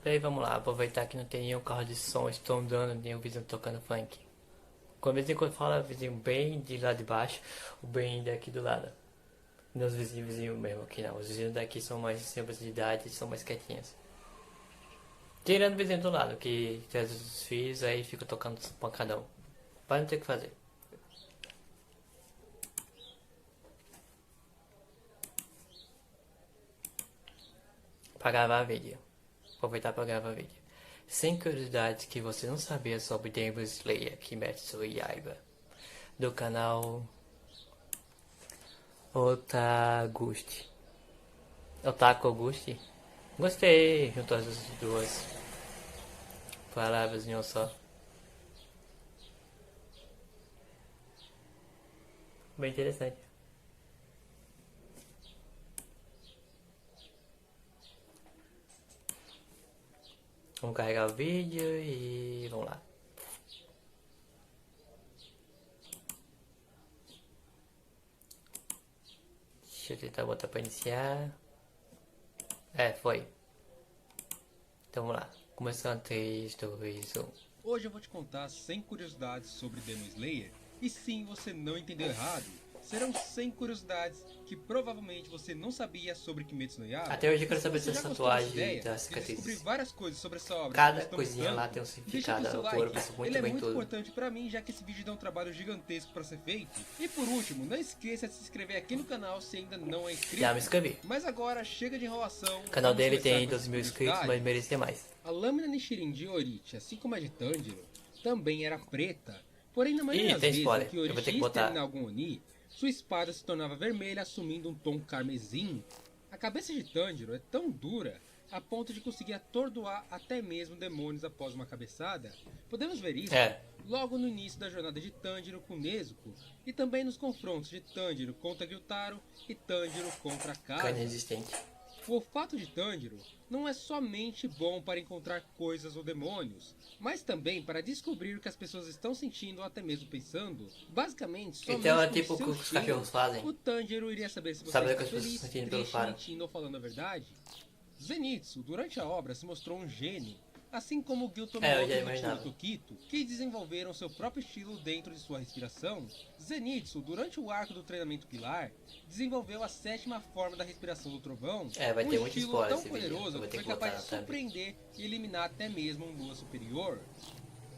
E aí, vamos lá, aproveitar que não tem nenhum carro de som estrondando, nenhum vizinho tocando funk. Quando vez em quando fala vizinho bem de lá de baixo, o bem daqui do lado. Não os vizinhos mesmo aqui não. Os vizinhos daqui são mais simples de idade e são mais quietinhos. Tirando o vizinho do lado, que traz os filhos aí fica tocando pancadão. Para não ter o que fazer. Para gravar vídeo. Aproveitar para gravar vídeo. 5 curiosidades que você não sabia sobre Demon Slayer Kimetsu Yaiba. Do canal Otaguchi. Otaku Augusti. Gostei, juntou as duas palavras em um só. Bem interessante. Vamos carregar o vídeo e vamos lá. Deixa eu tentar botar para iniciar. Foi. Então vamos lá. Começando 3, 2, 1. Hoje eu vou te contar 100 curiosidades sobre Demon Slayer. E sim, você não entendeu errado. Serão 100 curiosidades que provavelmente você não sabia sobre Kimetsu no Yaiba. Até hoje eu quero saber Se você dessa já gostou dessa tatuagem ideia das de descobrir cicatrizes. várias coisas sobre essa obra, Cada que gostamos coisinha lá tanto, tem um deixa aqui significado. o seu O couro like. pensa muito Ele é bem muito tudo. importante pra mim, já que esse vídeo dá um trabalho gigantesco pra ser feito. E por último, não esqueça de se inscrever aqui no canal se ainda não é inscrito. Já me inscrevi. Mas agora chega de enrolação. O canal vamos dele começar tem com 12 essas mil inscritos, mas curiosidades. merecia mais. A lâmina Nichirin de Orochi, assim como a de Tanjiro, também era preta. Porém, na maioria Ih, das tem vezes spoiler. em que Eu vou ter Orochi que ia botar. exterminar algum Oni, sua espada se tornava vermelha, assumindo um tom carmesim. A cabeça de Tanjiro é tão dura a ponto de conseguir atordoar até mesmo demônios após uma cabeçada. Podemos ver isso logo no início da jornada de Tanjiro com Nezuko, e também nos confrontos de Tanjiro contra Gyutaro e Tanjiro contra Carne Kasa. resistente. O olfato de Tanjiro não é somente bom para encontrar coisas ou demônios, mas também para descobrir o que as pessoas estão sentindo ou até mesmo pensando. Basicamente, somente Então é por tipo o seu que os cheiro, cachorros fazem. o Tanjiro iria saber se você Sabe o está que as pessoas feliz, sentem pelo triste, faro. mentindo ou falando a verdade. Zenitsu, durante a obra, se mostrou um gênio, assim como o Gyuto eu já Mioto e o imaginava. Tiro Tokito, que desenvolveram seu próprio estilo dentro de sua respiração. Zenitsu, durante o arco do treinamento pilar, desenvolveu a 7ª forma da respiração do trovão, Vai ter um muito estilo spoiler tão esse vídeo. Eu poderoso vou que ter foi que botar capaz na de thumb. surpreender e eliminar até mesmo um Lua superior.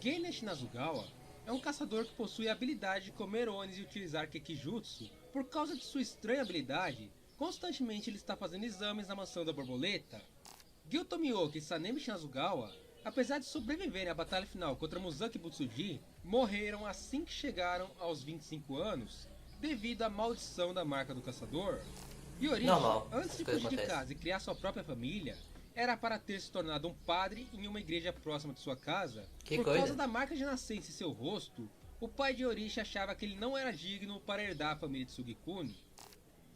Genesh Nazugawa é um caçador que possui a habilidade de comer onis e utilizar Kekijutsu. Por causa de sua estranha habilidade, constantemente ele está fazendo exames na mansão da borboleta. Gyuto Mioki e Sanemi Nazugawa, apesar de sobreviverem à batalha final contra Muzaki Butsuji, morreram assim que chegaram aos 25 anos, devido à maldição da marca do caçador. Yorishi, Normal, antes de essas coisas fugir de acontecem. casa e criar sua própria família, era para ter se tornado um padre em uma igreja próxima de sua casa. Que Por coisa. causa da marca de nascença em seu rosto, o pai de Yorishi achava que ele não era digno para herdar a família de Sugikuni.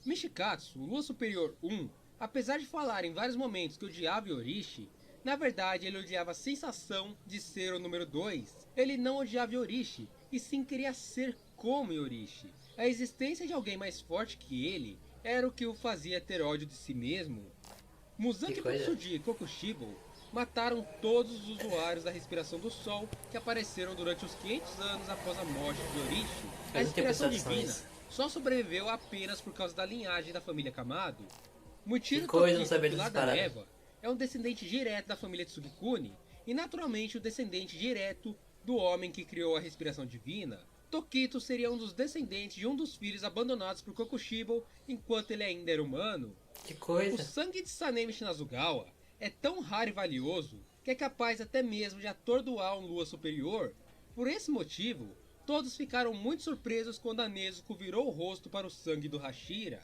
Mishikatsu, o Lua Superior 1, apesar de falar em vários momentos que odiava Yorishi, na verdade ele odiava a sensação de ser o número 2. Ele não odiava Yorishi, e sim queria ser como Yorishi. A existência de alguém mais forte que ele era o que o fazia ter ódio de si mesmo. Muzaki Que coisa. Butsuji e Kokushibo mataram todos os usuários da respiração do sol que apareceram durante os 500 anos após a morte de Yorishi. A Eu não tenho respiração prestado atenção divina nisso. só sobreviveu apenas por causa da linhagem da família Kamado. Muichiro Que coisa, não Tokito, sabia pilar dessas da paradas. névoa, é um descendente direto da família Tsugikuni e naturalmente o descendente direto do homem que criou a respiração divina. Tokito seria um dos descendentes de um dos filhos abandonados por Kokushibo enquanto ele ainda era humano. Que O coisa. sangue de Sanemi Shinazugawa é tão raro e valioso que é capaz até mesmo de atordoar um Lua superior. Por esse motivo, todos ficaram muito surpresos quando a Nezuko virou o rosto para o sangue do Hashira.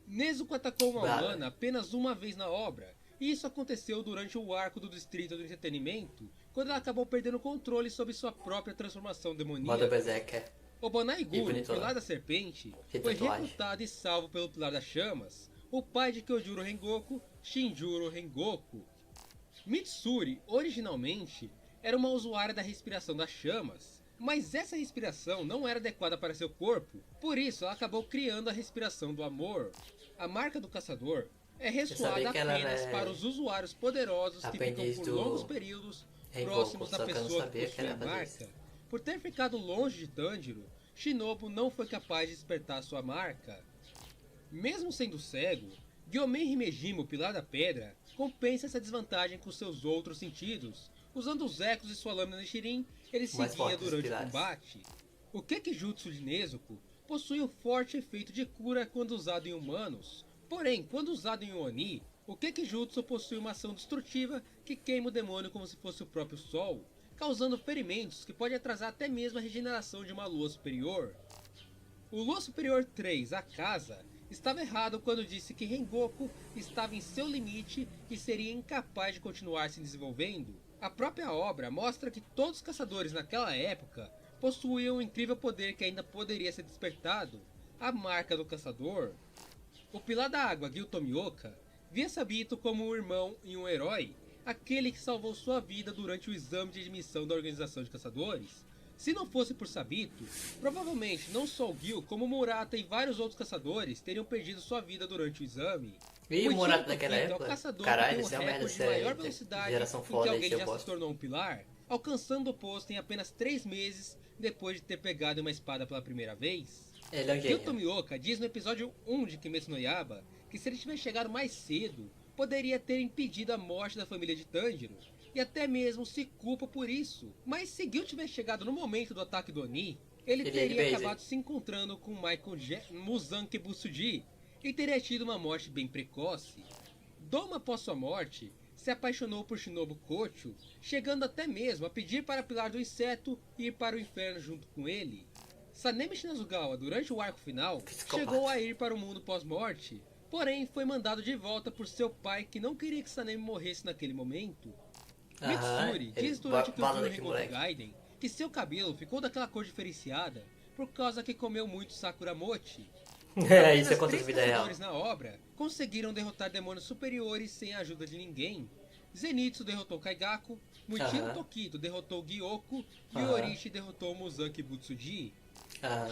Nezuko atacou uma Brava. humana apenas uma vez na obra, e isso aconteceu durante o arco do Distrito do Entretenimento, quando ela acabou perdendo o controle sobre sua própria transformação Moda demoníaca. Berserker. O Bonai E Guru, bonito lá. pilar da serpente, Que foi tatuagem. recrutado e salvo pelo pilar das chamas, o pai de Kyojuro Rengoku, Shinjuro Rengoku. Mitsuri, originalmente, era uma usuária da respiração das chamas, mas essa respiração não era adequada para seu corpo, por isso ela acabou criando a respiração do amor. A marca do caçador é Eu sabia ressoada que ela apenas é para os usuários poderosos que ficam aprendiz por do longos períodos Rengoku, próximos da só que eu não pessoa que sabia que possui ela a ia fazer isso. marca. Por ter ficado longe de Tanjiro, Shinobu não foi capaz de despertar sua marca. Mesmo sendo cego, Gyomei Himejima, o Pilar da Pedra, compensa essa desvantagem com seus outros sentidos. Usando os ecos de sua lâmina de Shirin, ele O mais seguia forte dos durante o pilares. combate. O Kekijutsu de Nezuko possui um forte efeito de cura quando usado em humanos. Porém, quando usado em Oni, o Kekijutsu possui uma ação destrutiva que queima o demônio como se fosse o próprio sol, causando ferimentos que pode atrasar até mesmo a regeneração de uma lua superior. O Lua Superior 3, a casa, estava errado quando disse que Rengoku estava em seu limite e seria incapaz de continuar se desenvolvendo. A própria obra mostra que todos os caçadores naquela época possuíam um incrível poder que ainda poderia ser despertado, a marca do caçador. O Pilar da Água, Gil Tomioka, via Sabito como um irmão e um herói, aquele que salvou sua vida durante o exame de admissão da organização de caçadores. Se não fosse por Sabito, provavelmente não só o Gil, como Murata e vários outros caçadores teriam perdido sua vida durante o exame. E o Murata daquela Tokito é o época? caçador Caralho, que isso tem é o uma merda, recorde de isso maior é velocidade geração em que foda aí, alguém se eu já se gosto. tornou um pilar, alcançando o posto em apenas 3 meses depois de ter pegado uma espada pela primeira vez. Ele é um Gil gênio. Tomioka diz no episódio 1 de Kimetsu no Yaiba que se ele tivesse chegado mais cedo, poderia ter impedido a morte da família de Tanjiro, e até mesmo se culpa por isso. Mas se Gil tivesse chegado no momento do ataque do Oni, ele teria acabado se encontrando com Michael Muzanke Butsuji e teria tido uma morte bem precoce. Doma após sua morte, se apaixonou por Shinobu Kocho, chegando até mesmo a pedir para Pilar do Inseto ir para o inferno junto com ele. Sanemi Shinazugawa, durante o arco final, chegou a ir para o mundo pós-morte, porém foi mandado de volta por seu pai que não queria que Sanemi morresse naquele momento. Mitsuri diz durante o Kyojuro Rengoku Gaiden que seu cabelo ficou daquela cor diferenciada por causa que comeu muito Sakuramochi. Isso é contra a vida real. Na obra conseguiram derrotar demônios superiores sem a ajuda de ninguém. Zenitsu derrotou Kaigaku, Muichiro Tokito derrotou Gyoko e Orishi derrotou Muzanke Butsuji.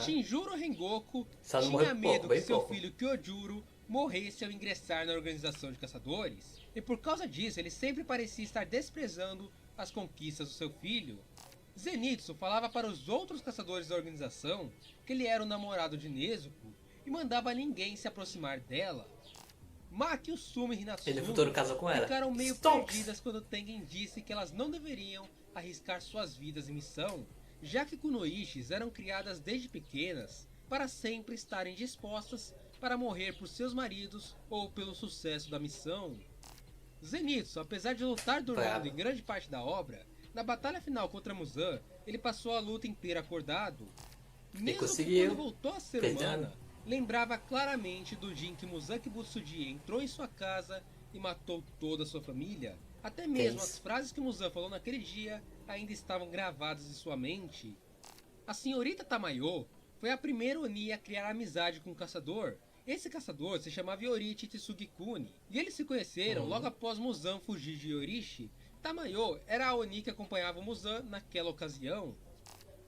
Shinjuro Rengoku tinha medo que seu filho Kyojuro morresse ao ingressar na organização de caçadores, e por causa disso ele sempre parecia estar desprezando as conquistas do seu filho. Zenitsu falava para os outros caçadores da organização que ele era o namorado de Nezuko e mandava ninguém se aproximar dela. Maki, Usumi e Hinasumi ficaram meio perdidas quando Tengen disse que elas não deveriam arriscar suas vidas em missão, já que kunoishis eram criadas desde pequenas para sempre estarem dispostas para morrer por seus maridos ou pelo sucesso da missão. Zenitsu, apesar de lutar dormindo em grande parte da obra, na batalha final contra Muzan, ele passou a luta inteira acordado. Mesmo quando voltou a ser humana, lembrava claramente do dia em que Muzanke Butsuji entrou em sua casa e matou toda a sua família. Até mesmo as frases que Muzan falou naquele dia ainda estavam gravadas em sua mente. A senhorita Tamayo foi a primeira Oni a criar amizade com o caçador. Esse caçador se chamava Yorichi Tsugikuni, e eles se conheceram logo após Muzan fugir de Yorishi. Tamayo era a Oni que acompanhava Muzan naquela ocasião.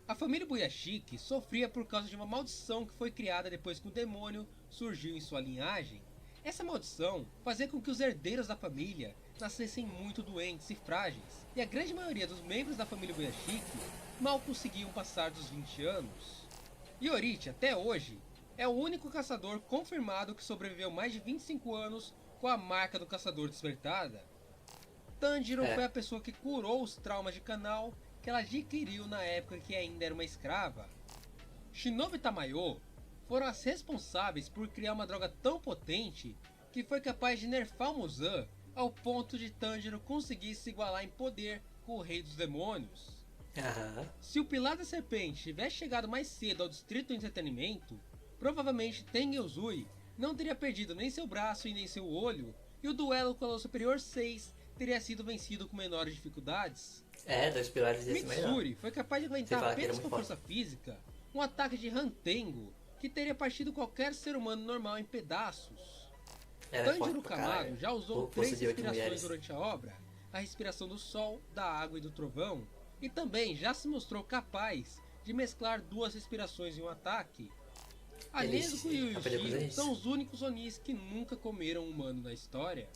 A família Buyashiki sofria por causa de uma maldição que foi criada depois que o demônio surgiu em sua linhagem. Essa maldição fazia com que os herdeiros da família nascessem muito doentes e frágeis, e a grande maioria dos membros da família Buyashiki mal conseguiam passar dos 20 anos. Yorichi, até hoje, é o único caçador confirmado que sobreviveu mais de 25 anos com a marca do caçador despertada. Tanjiro foi a pessoa que curou os traumas de Kanao que ela adquiriu na época que ainda era uma escrava. Shinobu e Tamayo foram as responsáveis por criar uma droga tão potente que foi capaz de nerfar o Muzan ao ponto de Tanjiro conseguir se igualar em poder com o Rei dos Demônios. Se o Pilar da Serpente tivesse chegado mais cedo ao Distrito do Entretenimento, provavelmente Tengen Uzui não teria perdido nem seu braço e nem seu olho, e o duelo com a Lua Superior 6 teria sido vencido com menores dificuldades. Dois pilares desse Mitsuri foi capaz de aguentar apenas com força física um ataque de Hantengo que teria partido qualquer ser humano normal em pedaços. Tanjiro Kamado já usou 3 respirações durante a obra, a respiração do sol, da água e do trovão, e também já se mostrou capaz de mesclar 2 respirações em um ataque. A Ele Nezuko e o aprendeu com os Yushiro Onis. são os únicos Onis que nunca comeram um humano na história.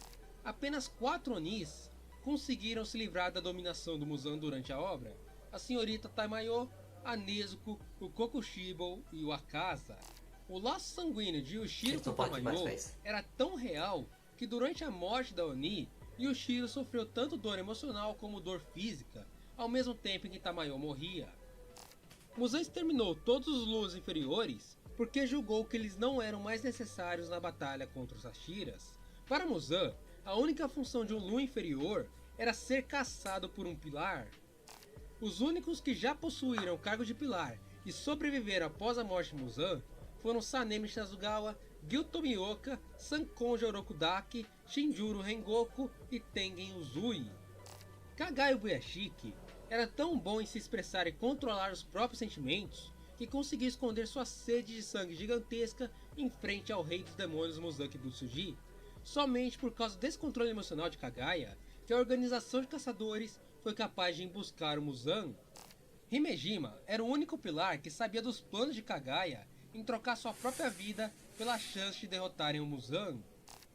Apenas 4 Onis conseguiram se livrar da dominação do Muzan durante a obra: a senhorita Taimayo, a Nezuko, o Kokushibo e o Akaza. O laço sanguíneo de Yushiro Eles com não podem mais Taimayo pra isso. era tão real que durante a morte da Oni, Yushiro sofreu tanto dor emocional como dor física, ao mesmo tempo em que Taimayo morria. Muzan exterminou todos os Lus inferiores porque julgou que eles não eram mais necessários na batalha contra os Hashiras. Para Muzan, a única função de um Lu inferior era ser caçado por um pilar. Os únicos que já possuíram o cargo de pilar e sobreviveram após a morte de Muzan foram Sanemi Shizugawa, Gyu Tomioka, Sankonja Orokudaki, Shinjuro Rengoku e Tengen Uzui. Kagai Ubuyashiki era tão bom em se expressar e controlar os próprios sentimentos que conseguiu esconder sua sede de sangue gigantesca em frente ao rei dos demônios Muzaki Butsuji, somente por causa desse controle emocional de Kagaya que a organização de caçadores foi capaz de emboscar o Muzan. Himejima era o único pilar que sabia dos planos de Kagaya em trocar sua própria vida pela chance de derrotarem o Muzan.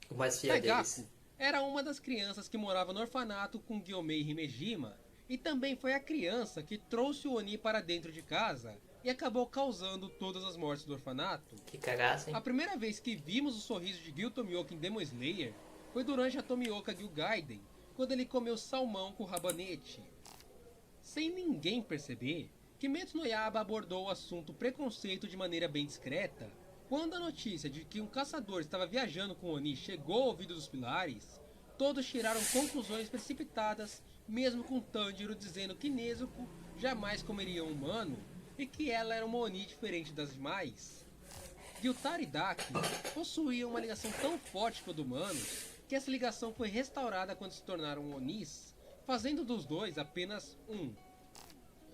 O mais fiel Taigaku deles. era uma das crianças que morava no orfanato com Gyomei Himejima e também foi a criança que trouxe o Oni para dentro de casa e acabou causando todas as mortes do orfanato. Que cagaço, hein? A primeira vez que vimos o sorriso de Gyu Tomioka em Demon Slayer foi durante a Tomioka Gyu Gaiden, quando ele comeu salmão com rabanete. Sem ninguém perceber, Kimetsu no Yaiba abordou o assunto preconceito de maneira bem discreta. Quando a notícia de que um caçador estava viajando com Oni chegou ao ouvido dos pilares, todos tiraram conclusões precipitadas, mesmo com Tanjiro dizendo que Nezuko jamais comeria um humano e que ela era uma Oni diferente das demais. Gyutaro e Daki possuíam uma ligação tão forte com a do humanos que essa ligação foi restaurada quando se tornaram Onis, fazendo dos dois apenas um.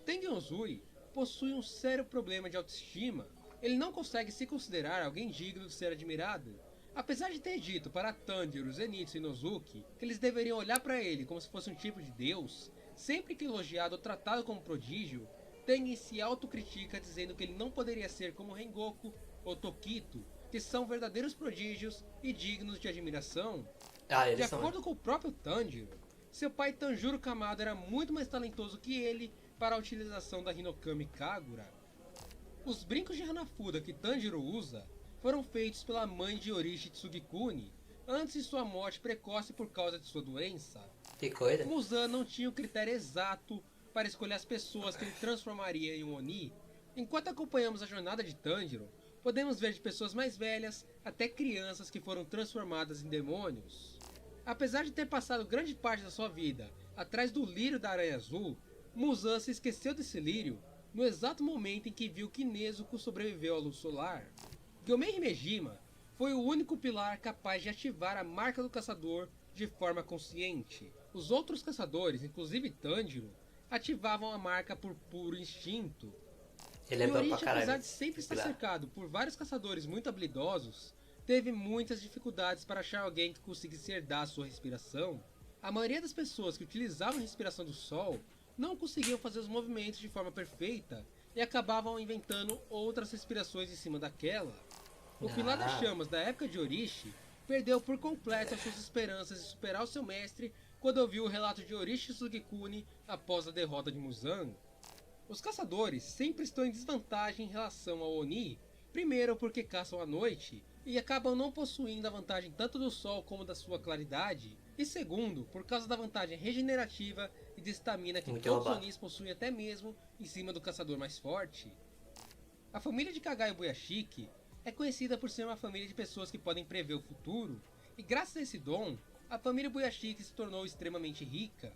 Tengen Uzui possui um sério problema de autoestima. Ele não consegue se considerar alguém digno de ser admirado. Apesar de ter dito para Tanjiro, Zenitsu e Nozuki que eles deveriam olhar para ele como se fosse um tipo de deus, sempre que elogiado ou tratado como prodígio, Tengen se autocritica dizendo que ele não poderia ser como Rengoku ou Tokito, que são verdadeiros prodígios e dignos de admiração. Ah, De eles são. acordo com o próprio Tanjiro, seu pai Tanjiro Kamado era muito mais talentoso que ele para a utilização da Hinokami Kagura. Os brincos de Hanafuda que Tanjiro usa foram feitos pela mãe de Orishi Tsugikuni, antes de sua morte precoce por causa de sua doença. Que coisa. Muzan não tinha o critério exato para escolher as pessoas que ele transformaria em um Oni. Enquanto acompanhamos a jornada de Tanjiro, podemos ver de pessoas mais velhas até crianças que foram transformadas em demônios. Apesar de ter passado grande parte da sua vida atrás do lírio da Aranha Azul, Muzan se esqueceu desse lírio no exato momento em que viu que Nezuko sobreviveu à luz solar. Gyomei Himejima foi o único pilar capaz de ativar a marca do caçador de forma consciente. Os outros caçadores, inclusive Tanjiro, ativavam a marca por puro instinto. Ele é bom pra Yorichi, caralho. apesar de sempre estar Pilar. cercado por vários caçadores muito habilidosos, teve muitas dificuldades para achar alguém que conseguisse herdar sua respiração. A maioria das pessoas que utilizavam a respiração do sol não conseguiam fazer os movimentos de forma perfeita e acabavam inventando outras respirações em cima daquela. O pilar das chamas da época de Orishi perdeu por completo as suas esperanças de superar o seu mestre quando ouviu o relato de Orishi Sugikuni após a derrota de Muzan. Os caçadores sempre estão em desvantagem em relação ao Oni, primeiro porque caçam à noite e acabam não possuindo a vantagem tanto do sol como da sua claridade, e segundo, por causa da vantagem regenerativa e de estamina que Muito todos os roubado. Onis possuem até mesmo em cima do caçador mais forte. A família de Kagai Ubuyashiki é conhecida por ser uma família de pessoas que podem prever o futuro, e graças a esse dom, a família Ubuyashiki se tornou extremamente rica.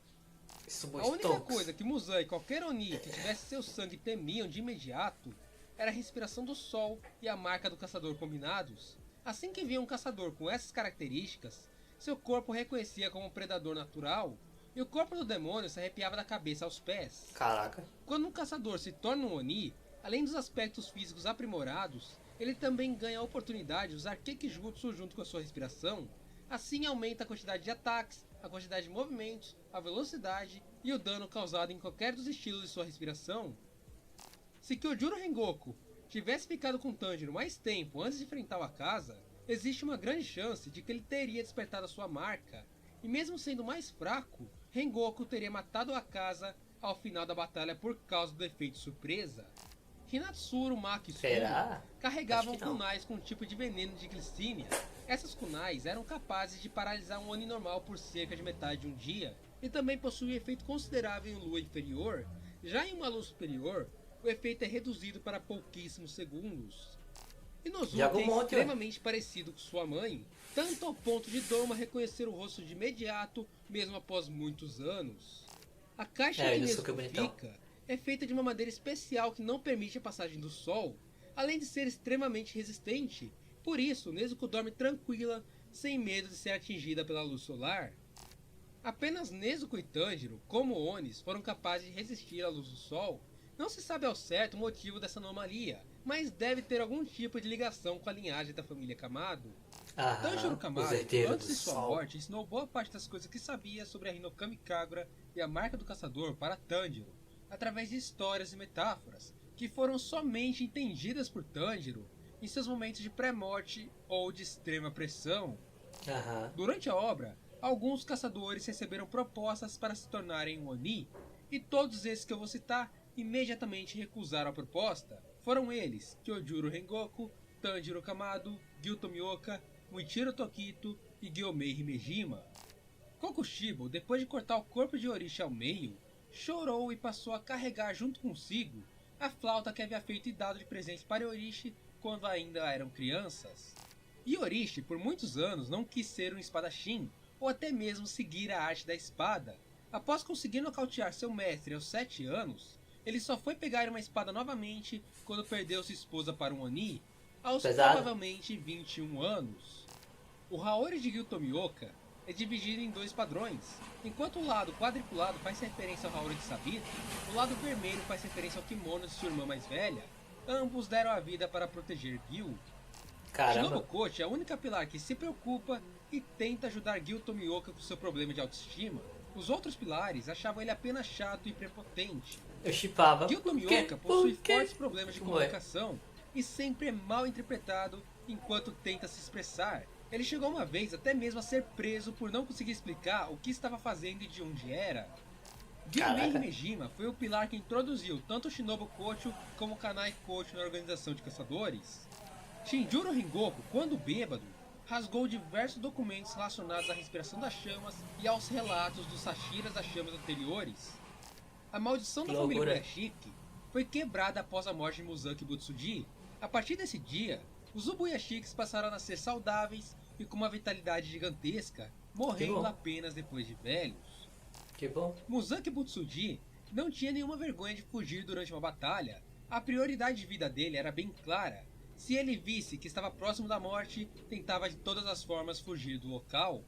A única coisa que Muzan e qualquer Oni que tivesse seu sangue temiam de imediato era a respiração do sol e a marca do caçador combinados. Assim que via um caçador com essas características, seu corpo reconhecia como um predador natural e o corpo do demônio se arrepiava da cabeça aos pés. Caraca. Quando um caçador se torna um Oni, além dos aspectos físicos aprimorados, ele também ganha a oportunidade de usar Kekijutsu junto com a sua respiração. Assim aumenta a quantidade de ataques, a quantidade de movimentos, a velocidade e o dano causado em qualquer dos estilos de sua respiração. Se Kyojuro Rengoku, tivesse ficado com Tanjiro mais tempo antes de enfrentar o Akaza, existe uma grande chance de que ele teria despertado a sua marca, e mesmo sendo mais fraco, Rengoku teria matado o Akaza ao final da batalha por causa do efeito surpresa. Hinatsuru, Maki e Suru Será? carregavam Acho que não. kunais com um tipo de veneno de glicínia. Essas kunais eram capazes de paralisar um Oni normal por cerca de metade de um dia, e também possuíam efeito considerável em lua inferior. Já em uma lua superior, o efeito é reduzido para pouquíssimos segundos. Inosuke Joga um é monte, extremamente parecido com sua mãe, tanto ao ponto de Doma reconhecer o rosto de imediato, mesmo após muitos anos. A caixa É, que Inosuke é Nezuko bonitão. fica é feita de uma madeira especial que não permite a passagem do sol, além de ser extremamente resistente. Por isso, Nezuko dorme tranquila, sem medo de ser atingida pela luz solar. Apenas Nezuko e Tanjiro, como Onis, foram capazes de resistir à luz do sol. Não se sabe ao certo o motivo dessa anomalia, mas deve ter algum tipo de ligação com a linhagem da família Kamado. Tanjiro Aham, os Kamado, herdeiros antes do de sua sol. morte, ensinou boa parte das coisas que sabia sobre a Hinokami Kagura e a marca do caçador para Tanjiro, através de histórias e metáforas, que foram somente entendidas por Tanjiro em seus momentos de pré-morte ou de extrema pressão. Aham. Durante a obra, alguns caçadores receberam propostas para se tornarem um Oni, e todos esses que eu vou citar imediatamente recusaram a proposta. Foram eles Kyojuro Rengoku, Tanjiro Kamado, Gyuto Mioka, Muichiro Tokito e Gyomei Himejima. Kokushibo, depois de cortar o corpo de Orishi ao meio, chorou e passou a carregar junto consigo a flauta que havia feito e dado de presente para Orishi quando ainda eram crianças. E Orishi, por muitos anos, não quis ser um espadachim, ou até mesmo seguir a arte da espada. Após conseguir nocautear seu mestre aos 7 anos, ele só foi pegar uma espada novamente quando perdeu sua esposa para um Oni, aos Pesado. provavelmente 21 anos. O Haori de Gyuto Mioka é dividido em dois padrões. Enquanto o lado quadriculado faz referência ao Haori de Sabito, o lado vermelho faz referência ao kimono de sua irmã mais velha. Ambos deram a vida para proteger Gyu. Shinobu Caramba. Kochi é a única pilar que se preocupa e tenta ajudar Gyuto Mioka com seu problema de autoestima. Os outros pilares achavam ele apenas chato e prepotente. Eu chipava. Gyuto Por quê? Mioka possui Por quê? fortes problemas de Ué. comunicação e sempre é mal interpretado enquanto tenta se expressar. Ele chegou uma vez até mesmo a ser preso por não conseguir explicar o que estava fazendo e de onde era. Gyomei Caraca. Himejima foi o pilar que introduziu tanto o Shinobu Kocho como o Kanai Kocho na organização de caçadores. Shinjuro Rengoku, quando bêbado, rasgou diversos documentos relacionados à respiração das chamas e aos relatos dos Sashiras das chamas anteriores. A maldição da Que família loucura. Buyashiki foi quebrada após a morte de Muzaki Butsuji. A partir desse dia, os Ubuyashiks passaram a nascer saudáveis e com uma vitalidade gigantesca, morrendo bom. apenas depois de velhos. Que bom. Muzaki Butsuji não tinha nenhuma vergonha de fugir durante uma batalha. A prioridade de vida dele era bem clara. Se ele visse que estava próximo da morte, tentava de todas as formas fugir do local.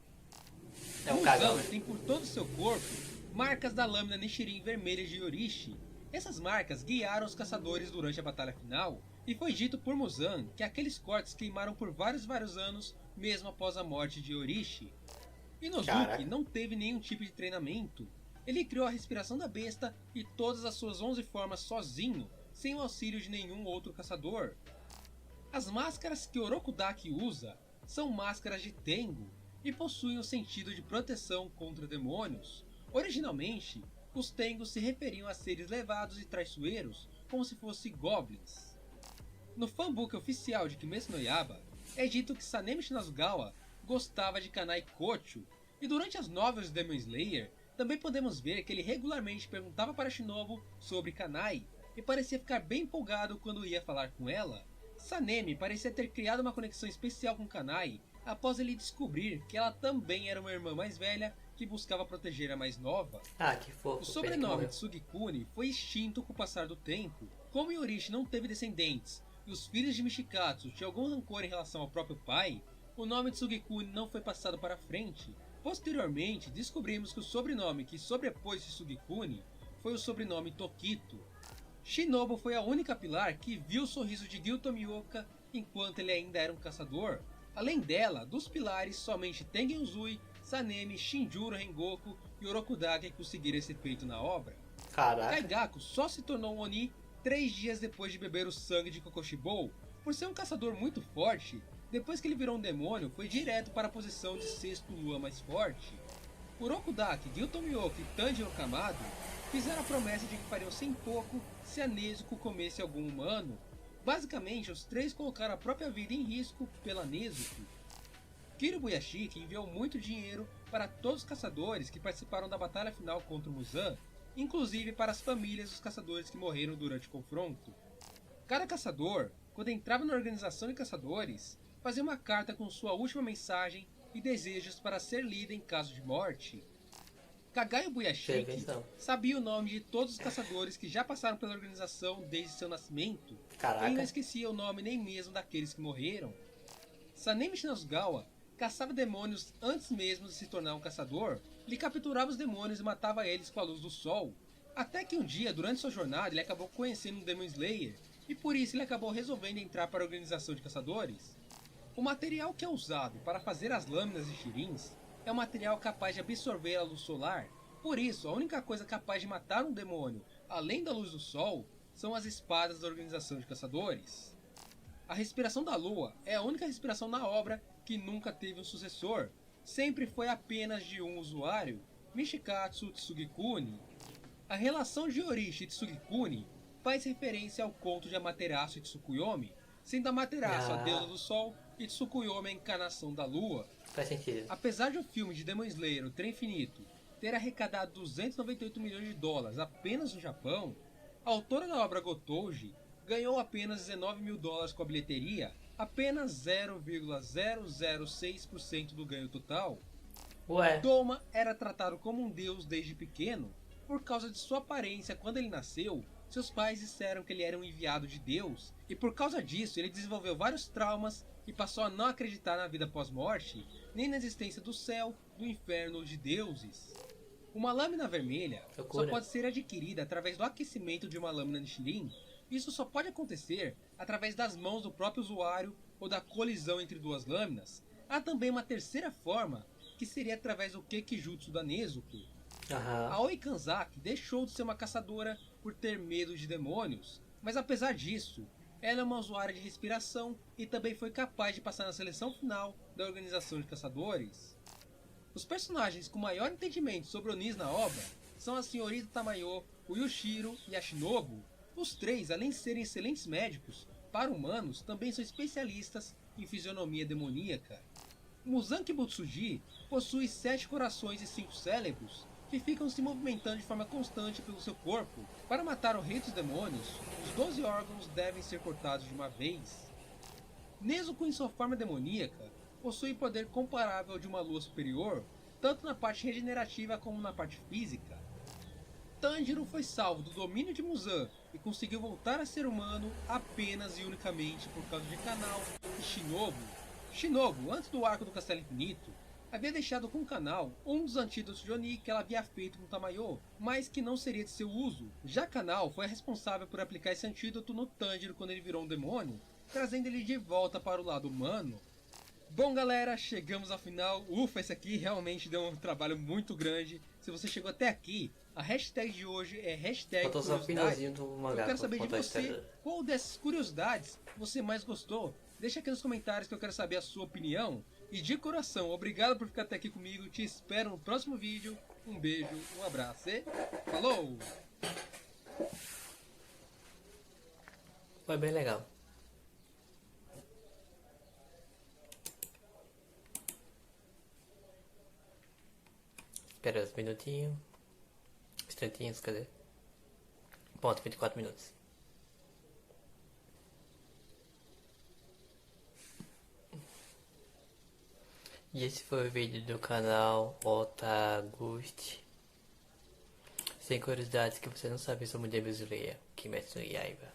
É um cagão, Muzan né? tem por todo o seu corpo marcas da lâmina Nichirin vermelha de Yorishi. Essas marcas guiaram os caçadores durante a batalha final, e foi dito por Muzan que aqueles cortes queimaram por vários anos, mesmo após a morte de Yorishi. Inosuke Caraca. não teve nenhum tipo de treinamento. Ele criou a respiração da besta e todas as suas 11 formas sozinho, sem o auxílio de nenhum outro caçador. As máscaras que Orokudaki usa são máscaras de Tengu e possuem um sentido de proteção contra demônios. Originalmente, os Tengus se referiam a seres levados e traiçoeiros, como se fossem goblins. No fanbook oficial de Kimetsu no Yaiba, é dito que Sanemi Shinazugawa gostava de Kanai Kocho, e durante as novelas de Demon Slayer, também podemos ver que ele regularmente perguntava para Shinobu sobre Kanai, e parecia ficar bem empolgado quando ia falar com ela. Sanemi parecia ter criado uma conexão especial com Kanai, após ele descobrir que ela também era uma irmã mais velha que buscava proteger a mais nova. Ah, que fofo. O pena que sobrenome morreu. de Sugikuni foi extinto com o passar do tempo. Como Yorishi não teve descendentes e os filhos de Mishikatsu tinham algum rancor em relação ao próprio pai, o nome de Sugikuni não foi passado para frente. Posteriormente, descobrimos que o sobrenome que sobrepôs de Sugikuni foi o sobrenome Tokito. Shinobu foi a única pilar que viu o sorriso de Gyuto Mioka enquanto ele ainda era um caçador. Além dela, dos pilares, somente Tengen Uzui, Sanemi, Shinjuro Rengoku e Orokudaki conseguiram esse feito na obra. Caraca. Kaigaku só se tornou um Oni 3 dias depois de beber o sangue de Kokoshibou. Por ser um caçador muito forte, depois que ele virou um demônio, foi direto para a posição de sexto lua mais forte. Urokudaki, Gyuto Miyoko e Tanjiro Kamado fizeram a promessa de que fariam Sentoku se a Nezuko comesse algum humano. Basicamente, os três colocaram a própria vida em risco pela Nezuko. Kiro Buyashiki enviou muito dinheiro para todos os caçadores que participaram da batalha final contra o Muzan, inclusive para as famílias dos caçadores que morreram durante o confronto. Cada caçador, quando entrava na organização de caçadores, fazia uma carta com sua última mensagem e desejos para ser lida em caso de morte. Kagayo Buyashiki sabia o nome de todos os caçadores que já passaram pela organização desde seu nascimento. Caraca. Ele não esquecia o nome nem mesmo daqueles que morreram. Sanemi Shinazugawa caçava demônios antes mesmo de se tornar um caçador. Ele capturava os demônios e matava eles com a luz do sol. Até que um dia, durante sua jornada, ele acabou conhecendo um Demon Slayer, e por isso ele acabou resolvendo entrar para a organização de caçadores. O material que é usado para fazer as lâminas de Shirins é um material capaz de absorver a luz solar. Por isso, a única coisa capaz de matar um demônio, além da luz do sol, são as espadas da organização de caçadores. A respiração da lua é a única respiração na obra que nunca teve um sucessor. Sempre foi apenas de um usuário, Mishikatsu Tsugikuni. A relação de Orishi e Tsugikuni faz referência ao conto de Amaterasu e Tsukuyomi, sendo Amaterasu a deusa do sol e Tsukuyomi a encarnação da lua. Faz sentido. Apesar de o filme de Demon Slayer, O Trem Infinito, ter arrecadado 298 milhões de dólares apenas no Japão, a autora da obra Gotouji ganhou apenas 19 mil dólares com a bilheteria, apenas 0,006% do ganho total. Ué. Doma era tratado como um deus desde pequeno. Por causa de sua aparência quando ele nasceu, seus pais disseram que ele era um enviado de Deus, e por causa disso ele desenvolveu vários traumas e passou a não acreditar na vida pós-morte, nem na existência do céu, do inferno ou de deuses. Uma lâmina vermelha só pode ser adquirida através do aquecimento de uma lâmina de Shirin. Isso só pode acontecer através das mãos do próprio usuário ou da colisão entre duas lâminas. Há também uma terceira forma, que seria através do Kekijutsu da Nezuko. Aoi Kanzaki deixou de ser uma caçadora por ter medo de demônios, mas apesar disso, ela é uma usuária de respiração e também foi capaz de passar na seleção final da organização de caçadores. Os personagens com maior entendimento sobre Onis na obra são a senhorita Tamayo, o Yushiro e a Shinobu. Os três, além de serem excelentes médicos, para humanos também são especialistas em fisionomia demoníaca. Muzan Kibutsuji possui 7 corações e 5 cérebros, que ficam se movimentando de forma constante pelo seu corpo. Para matar o rei dos demônios, os 12 órgãos devem ser cortados de uma vez. Nezuko, em sua forma demoníaca, possui poder comparável ao de uma lua superior, tanto na parte regenerativa como na parte física. Tanjiro foi salvo do domínio de Muzan e conseguiu voltar a ser humano apenas e unicamente por causa de Kanao e Shinobu. Shinobu, antes do arco do Castelo Infinito, havia deixado com Kanao um dos antídotos de Oni que ela havia feito com Tamayo, mas que não seria de seu uso. Já Kanao foi responsável por aplicar esse antídoto no Tanjiro quando ele virou um demônio, trazendo ele de volta para o lado humano. Bom galera, chegamos ao final. Ufa, esse aqui realmente deu um trabalho muito grande. Se você chegou até aqui, a hashtag de hoje é hashtag curiosidade. Eu quero saber de você, qual dessas curiosidades você mais gostou? Deixa aqui nos comentários que eu quero saber a sua opinião. E de coração, obrigado por ficar até aqui comigo. Te espero no próximo vídeo. Um beijo, um abraço e falou! Foi bem legal. Espera uns minutinhos. Instantinhos, cadê? Ponto, 24 minutos. E esse foi o vídeo do canal Otagust. Sem curiosidades que você não sabe sobre Demon Slayer, Kimetsu no Yaiba.